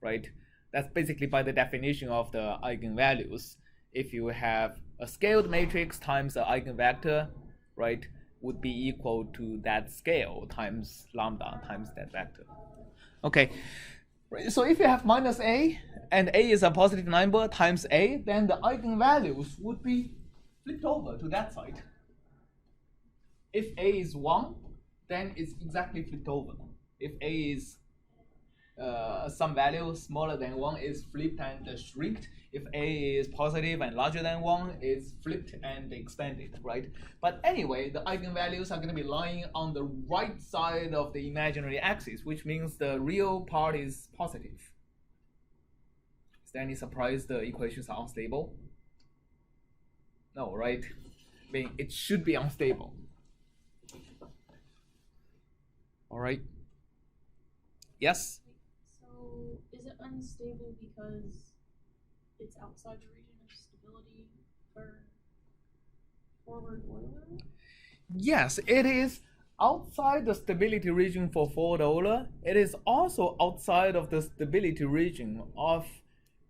right? That's basically by the definition of the eigenvalues. If you have a scaled matrix times an eigenvector, right, would be equal to that scale times lambda times that vector. Okay, so if you have minus a and a is a positive number times a, then the eigenvalues would be flipped over to that side. If a is 1, then it's exactly flipped over. If a is some value smaller than 1 is flipped and shrinked. If a is positive and larger than 1, it's flipped and expanded, right? But anyway, the eigenvalues are going to be lying on the right side of the imaginary axis, which means the real part is positive. Is there any surprise the equations are unstable? No, right? I mean, it should be unstable. All right. Yes? So is it unstable because it's outside the region of stability for forward Euler? Yes, it is outside the stability region for forward Euler. It is also outside of the stability region of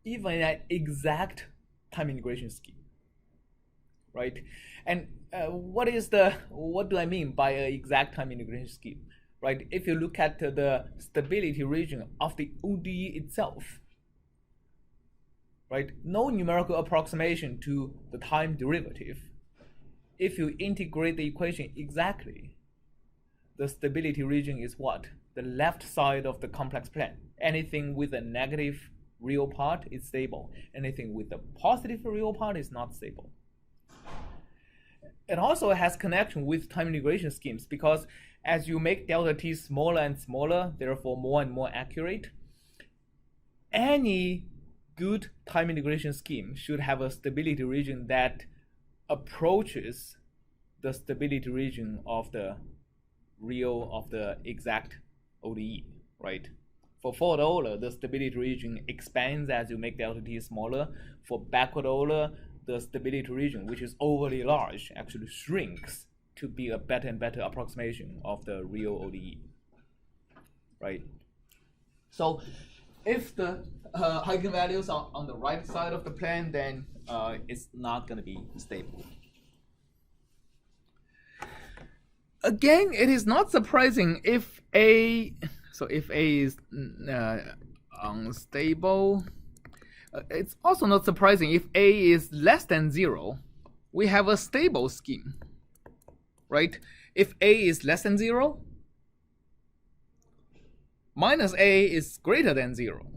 even an exact time integration scheme, right? And what do I mean by an exact time integration scheme? Right? If you look at the stability region of the ODE itself, right? No numerical approximation to the time derivative. If you integrate the equation exactly, the stability region is what? The left side of the complex plane. Anything with a negative real part is stable. Anything with a positive real part is not stable. It also has connection with time integration schemes because as you make delta t smaller and smaller, therefore more and more accurate, any good time integration scheme should have a stability region that approaches the stability region of the exact ODE, right? For forward Euler, the stability region expands as you make delta t smaller. For backward Euler, the stability region, which is overly large, actually shrinks to be a better and better approximation of the real ODE, right? So if the eigenvalues are on the right side of the plane, then it's not going to be stable. Again, it is not surprising if A is unstable. It's also not surprising if A is less than 0, we have a stable scheme. Right? If A is less than 0, minus A is greater than 0.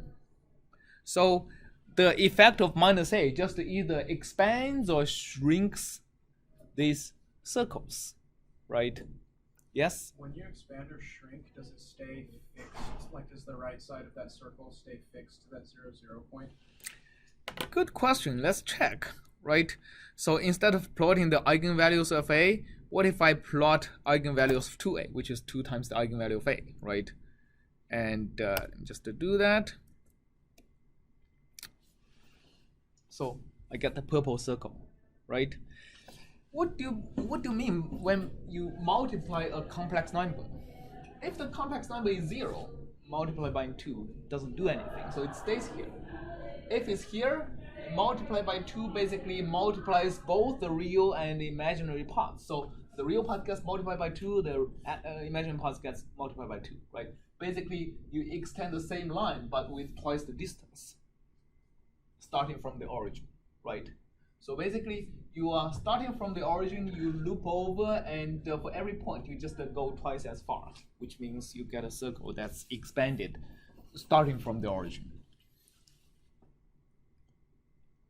So the effect of minus A just either expands or shrinks these circles, right? Yes? When you expand or shrink, does it stay fixed? Like, does the right side of that circle stay fixed to that 0, 0 point? Good question. Let's check, right? So instead of plotting the eigenvalues of A, what if I plot eigenvalues of 2A, which is 2 times the eigenvalue of A, right? And just to do that, so I get the purple circle, right? What do you mean when you multiply a complex number? If the complex number is 0, multiply by 2 doesn't do anything, so it stays here. If it's here, multiply by 2 basically multiplies both the real and the imaginary parts. So the real part gets multiplied by 2, the imaginary part gets multiplied by 2, right? Basically, you extend the same line, but with twice the distance, starting from the origin, right? So basically, you are starting from the origin, you loop over, and for every point, you just go twice as far, which means you get a circle that's expanded, starting from the origin.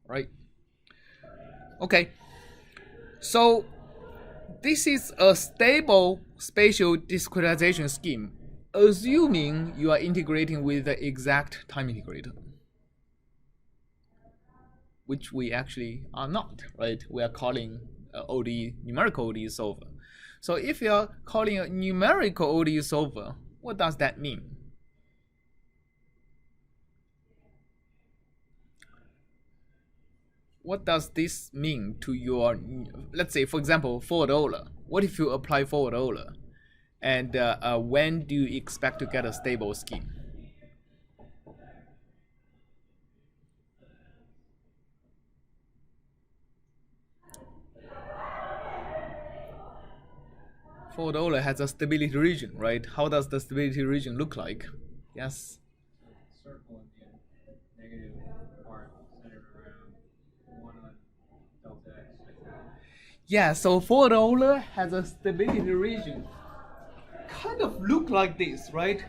Right? Okay. So this is a stable spatial discretization scheme, assuming you are integrating with the exact time integrator, which we actually are not, right? We are calling ODE, numerical ODE solver. So if you are calling a numerical ODE solver, what does that mean? What does this mean to your, let's say, for example, forward Euler? What if you apply forward Euler? And when do you expect to get a stable scheme? Forward Euler has a stability region, right? How does the stability region look like? Yes. Circle in the negative part centered around 1 on delta x like that. Yeah, so forward Euler has a stability region. Kind of look like this, right?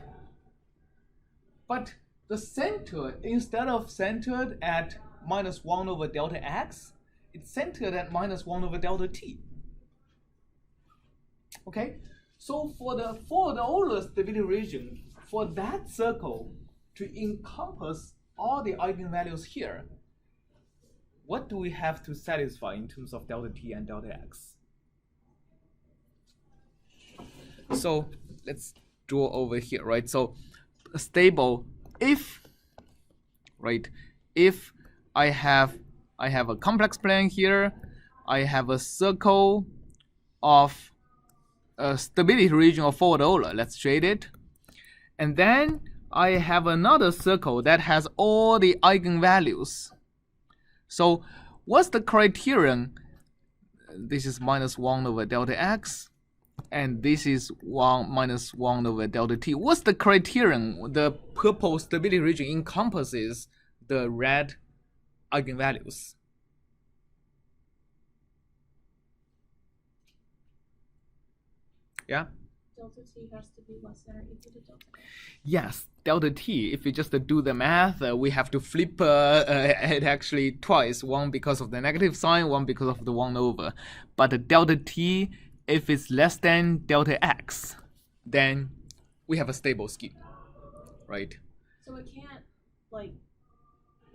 But the center, instead of centered at minus 1 over delta x, it's centered at minus 1 over delta t. Okay, so for the forward Euler stability region, for that circle to encompass all the eigenvalues here, what do we have to satisfy in terms of delta t and delta x? So let's draw over here, right? So stable if, right, if I have a complex plane here, I have a circle of a stability region of forward Euler. Let's shade it. And then I have another circle that has all the eigenvalues. So what's the criterion? This is minus 1 over delta x, and this is minus 1 over delta t. What's the criterion? The purple stability region encompasses the red eigenvalues. Yeah? Delta t has to be less than or equal to delta x. Yes, delta t. If we just do the math, we have to flip it actually twice. One because of the negative sign, one because of the 1 over. But the delta t, if it's less than delta x, then we have a stable scheme, right? So it can't like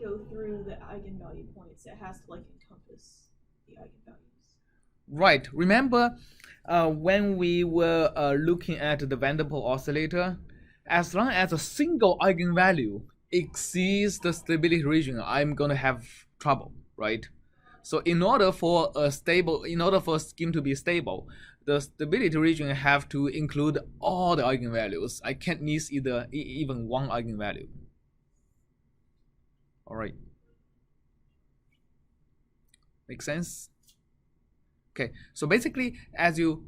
go through the eigenvalue points. It has to like encompass the eigenvalues. Right. Remember when we were looking at the Van der Pol oscillator, as long as a single eigenvalue exceeds the stability region, I'm going to have trouble, right? So in order for a scheme to be stable, the stability region have to include all the eigenvalues. I can't miss even one eigenvalue. All right. Make sense? Okay, so basically, as you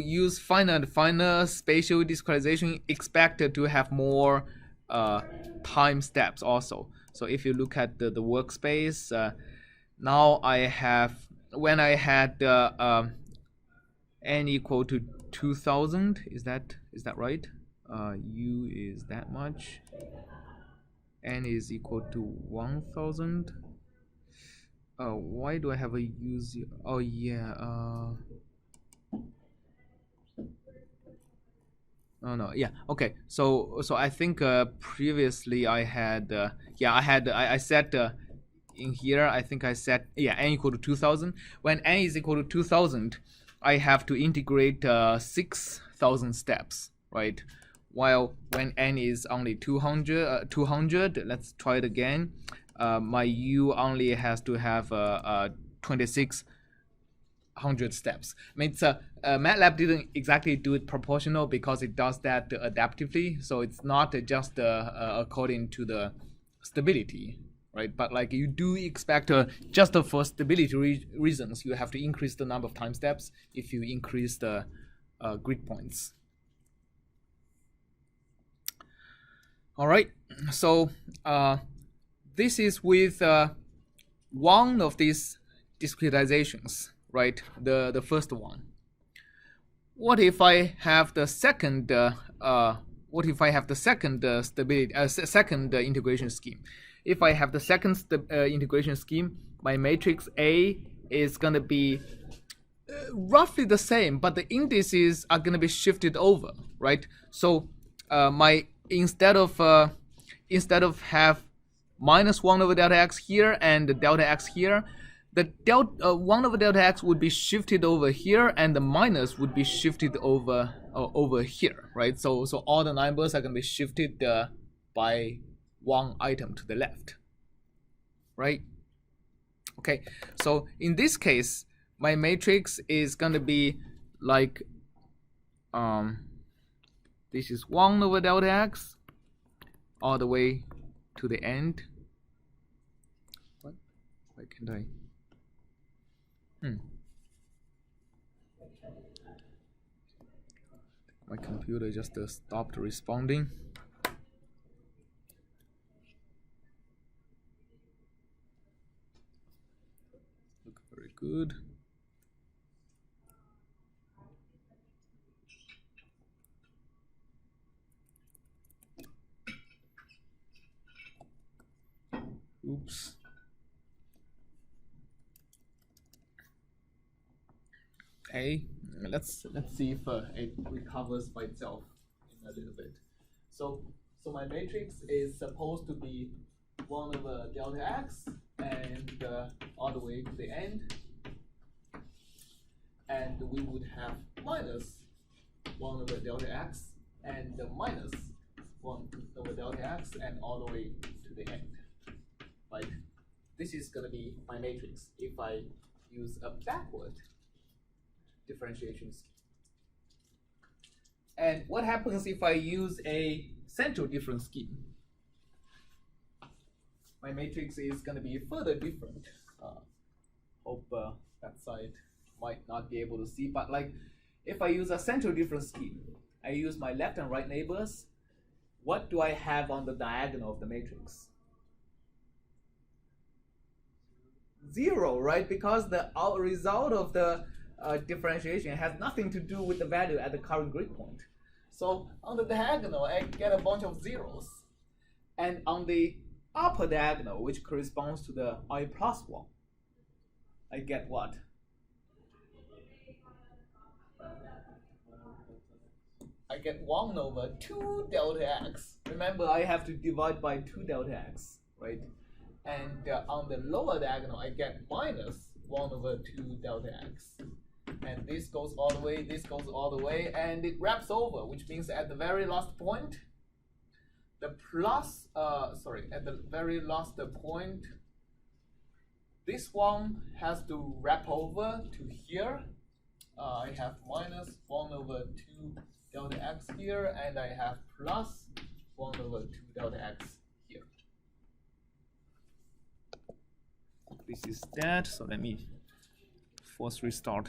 use finer and finer spatial discretization, expected to have more time steps also. So if you look at the workspace, now I have, when I had n equal to 2000, is that right? U is that much. N is equal to 1000. Why do I have a use? Oh yeah. Oh no. Yeah. Okay. So I think previously I had I set in here. I think I set n equal to 2000. When n is equal to 2000, I have to integrate 6000 steps, right? While when n is only 200, let's try it again. My U only has to have 2600 steps. I mean, MATLAB didn't exactly do it proportional because it does that adaptively. So it's not just according to the stability, right? But like you do expect just for stability reasons, you have to increase the number of time steps if you increase the grid points. All right, so this is with one of these discretizations, right? The first one. What if I have the second? What if I have the second second integration scheme? If I have the second integration scheme, my matrix A is gonna be roughly the same, but the indices are gonna be shifted over, right? So my instead of have minus 1 over delta x here and the delta x here, the 1 over delta x would be shifted over here and the minus would be shifted over here, right? So all the numbers are going to be shifted by one item to the left, right? Okay, so in this case, my matrix is going to be like this is 1 over delta x all the way to the end. What? Why can't I? My computer just stopped responding. Look very good. Oops. Okay, let's see if it recovers by itself in a little bit. So my matrix is supposed to be 1 over delta x and all the way to the end, and we would have minus 1 over delta x and minus 1 over delta x and all the way to the end. Right? This is going to be my matrix if I use a backward differentiation scheme. And what happens if I use a central difference scheme? My matrix is going to be further different. Hope that side might not be able to see, but like if I use a central difference scheme, I use my left and right neighbors, what do I have on the diagonal of the matrix? 0, right? Because the result of the differentiation has nothing to do with the value at the current grid point. So on the diagonal, I get a bunch of zeros. And on the upper diagonal, which corresponds to the I plus 1, I get what? I get 1 over 2 delta x. Remember, I have to divide by 2 delta x, right? And on the lower diagonal, I get minus 1 over 2 delta x. And this goes all the way, this goes all the way, and it wraps over, which means at the very last point, the plus, at the very last point, this one has to wrap over to here. I have minus 1 over 2 delta x here, and I have plus 1 over 2 delta x here. This is that, so let me force restart.